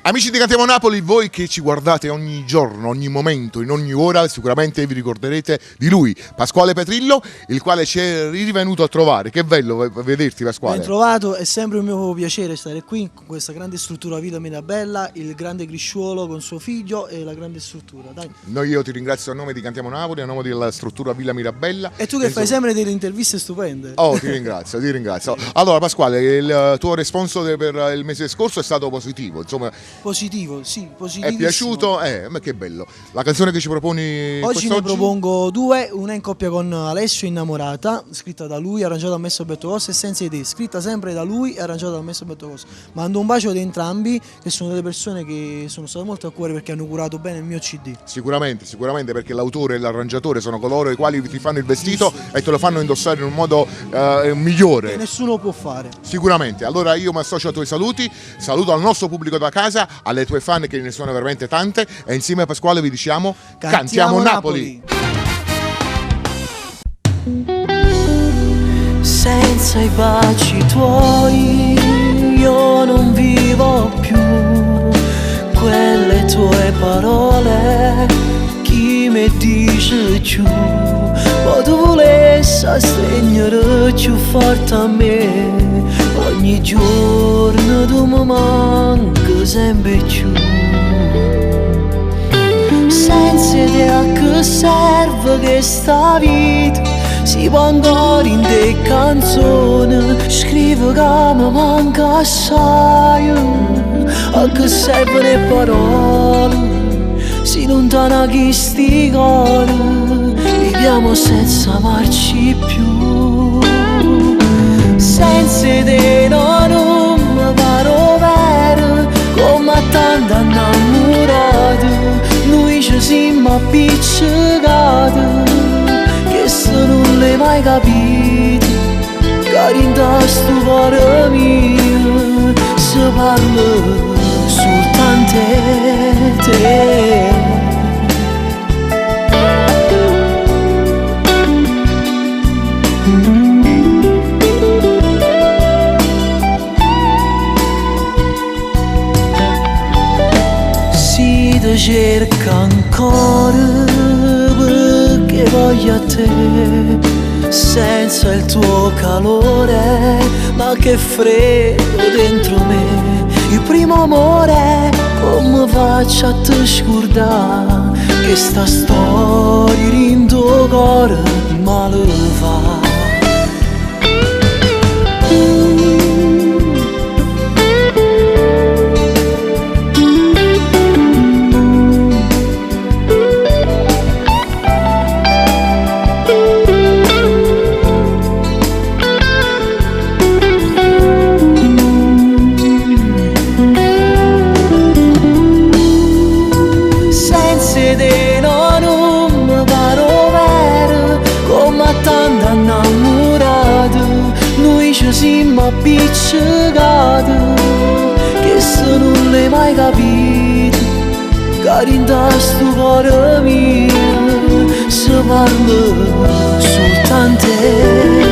Amici di Cantiamo Napoli, voi che ci guardate ogni giorno, ogni momento, in ogni ora, sicuramente vi ricorderete di lui, Pasquale Petrillo, il quale ci è rivenuto a trovare. Che bello vederti, Pasquale. Ben trovato, è sempre un mio piacere stare qui con questa grande struttura Villa Mirabella, il grande Grisciuolo con suo figlio e la grande struttura. Dai. Io ti ringrazio a nome di Cantiamo Napoli, a nome della struttura Villa Mirabella. E tu che fai sempre delle interviste stupende. Oh, ti ringrazio, ti ringrazio. Allora Pasquale, il tuo responso per il mese scorso è stato positivo, insomma. Positivo, sì, positivo. È piaciuto? Ma che bello. La canzone che ci proponi oggi ne propongo due, una in coppia con Alessio, Innamorata, scritta da lui, arrangiata da Messo Alberto Costa, e Senza Idee, scritta sempre da lui e arrangiata da Messo Alberto Costa. Mando un bacio ad entrambi, che sono delle persone che sono state molto a cuore perché hanno curato bene il mio CD. Sicuramente, perché l'autore e l'arrangiatore sono coloro i quali ti fanno il vestito e te lo fanno indossare in un modo migliore. Che nessuno può fare. Sicuramente. Allora io mi associo ai tuoi saluti, saluto al nostro pubblico da casa, alle tue fan che ne sono veramente tante, e insieme a Pasquale vi diciamo Cantiamo Napoli. Senza i baci tuoi io non vivo più, quelle tue parole chi mi dice giù, ma tu volessi stringere più forte a me, ogni giorno tu mi manchi sempre più. Senza idea che serve questa vita, si può andare in te canzoni, scrivo che mi manca assai, a che servono le parole, si lontana chi sti cori, viviamo senza amarci più. Senza te non mi paro vero, come tanto innamorato, noi ci siamo appiccicati, che se non l'hai mai capito, carinda sto cuore mio, se parlo soltanto te. Si ti cerca ancora perché voglio a te, senza il tuo calore, ma che freddo dentro me, il primo amore, come faccio a te scordare, che sta storia in tuo cuore male fa. Siamo appiccicati, che se non l'hai mai capito, carinda sto cuore mio, se parlo soltanto te.